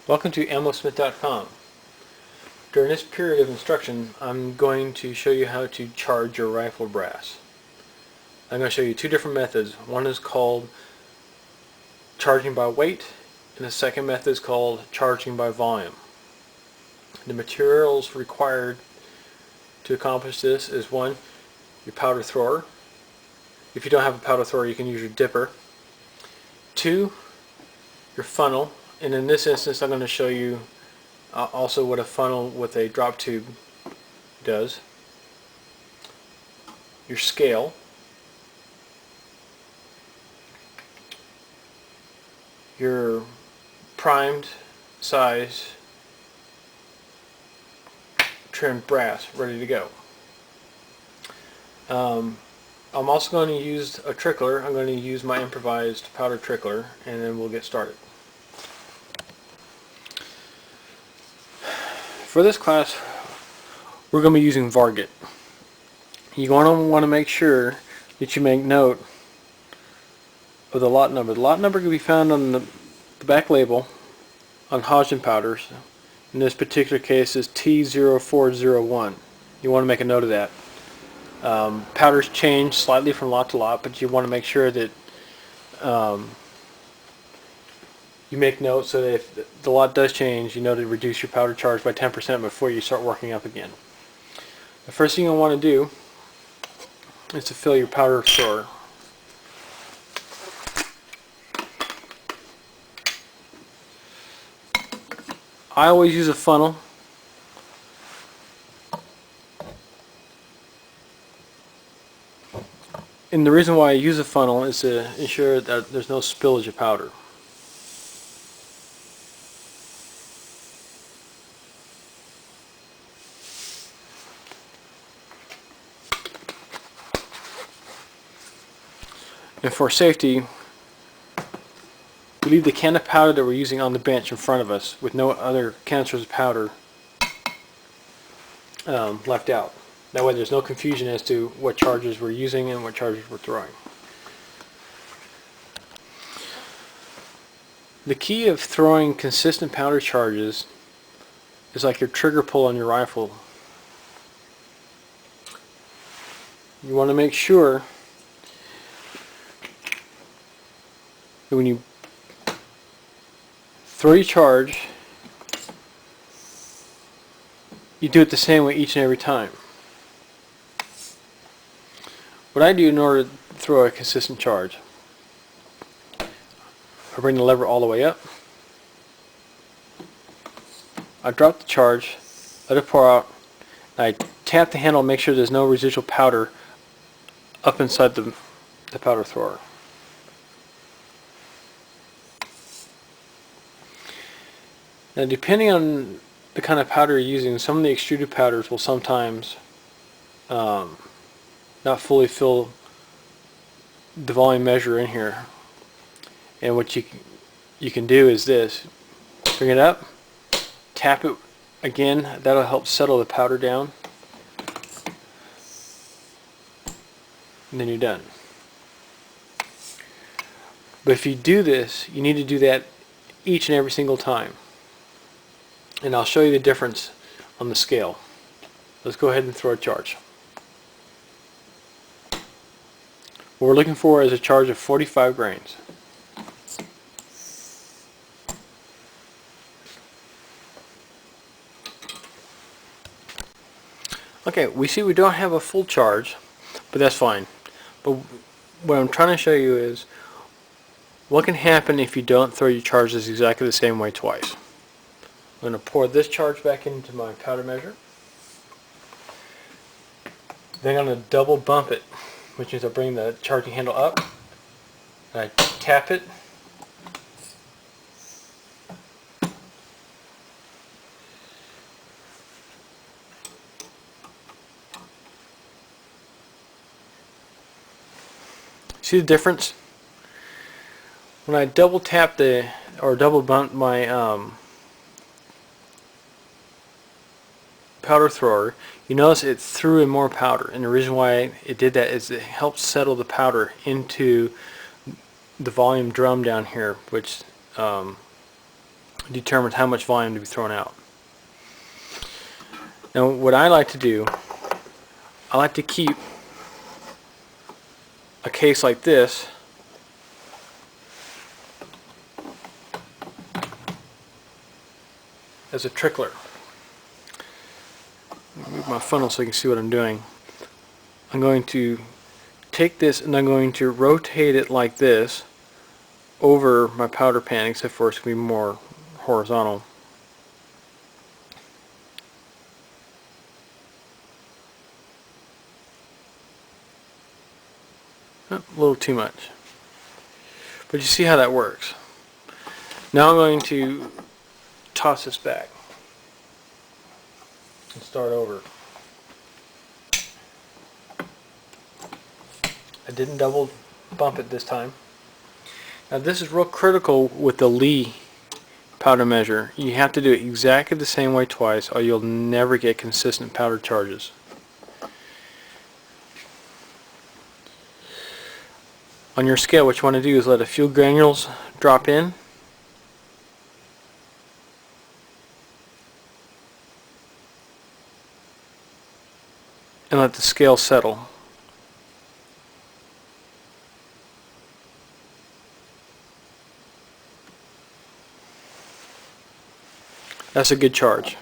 Welcome to Ammosmith.com. During this period of instruction, I'm going to show you how to charge your rifle brass. I'm going to show you two different methods. One is called charging by weight, and the second method is called charging by volume. The materials required to accomplish this is one, your powder thrower. If you don't have a powder thrower, you can use your dipper. Two, your funnel. And in this instance, I'm going to show you also what a funnel with a drop tube does. Your scale. Your primed size trimmed brass ready to go. I'm also going to use a trickler. I'm going to use my improvised powder trickler, and then we'll get started. For this class, we're going to be using Varget. You're going to want to make sure that you make note of the lot number. The lot number can be found on the back label on Hodgson powders. In this particular case, is T0401. You want to make a note of that. Powders change slightly from lot to lot, but you want to make sure that you make note so that if the lot does change, you know to reduce your powder charge by 10% before you start working up again. The first thing you'll want to do is to fill your powder thrower. I always use a funnel. And the reason why I use a funnel is to ensure that there's no spillage of powder. And for safety, we leave the can of powder that we're using on the bench in front of us with no other canisters of powder left out. That way there's no confusion as to what charges we're using and what charges we're throwing. The key of throwing consistent powder charges is like your trigger pull on your rifle. You want to make sure that when you throw your charge, you do it the same way each and every time. What I do in order to throw a consistent charge, I bring the lever all the way up, I drop the charge, let it pour out, and I tap the handle and make sure there's no residual powder up inside the powder thrower. Now, depending on the kind of powder you're using, some of the extruded powders will sometimes not fully fill the volume measure in here. And what you can do is this: bring it up, tap it again. That'll help settle the powder down, and then you're done. But if you do this, you need to do that each and every single time. And I'll show you the difference on the scale. Let's go ahead and throw a charge. What we're looking for is a charge of 45 grains. Okay, we see we don't have a full charge, but that's fine. But what I'm trying to show you is what can happen if you don't throw your charges exactly the same way twice. I'm going to pour this charge back into my powder measure. Then I'm going to double bump it, which means I bring the charging handle up, and I tap it. See the difference? When I double tap or double bump my powder thrower, you notice it threw in more powder, and the reason why it did that is it helped settle the powder into the volume drum down here, which determines how much volume to be thrown out. Now what I like to do, I like to keep a case like this as a trickler. Move my funnel so you can see what I'm doing. I'm going to take this and I'm going to rotate it like this over my powder pan, except for it's going to be more horizontal. A little too much. But you see how that works. Now I'm going to toss this back and start over. I didn't double bump it this time. Now this is real critical with the Lee powder measure. You have to do it exactly the same way twice or you'll never get consistent powder charges. On your scale, what you want to do is let a few granules drop in and let the scale settle. That's a good charge.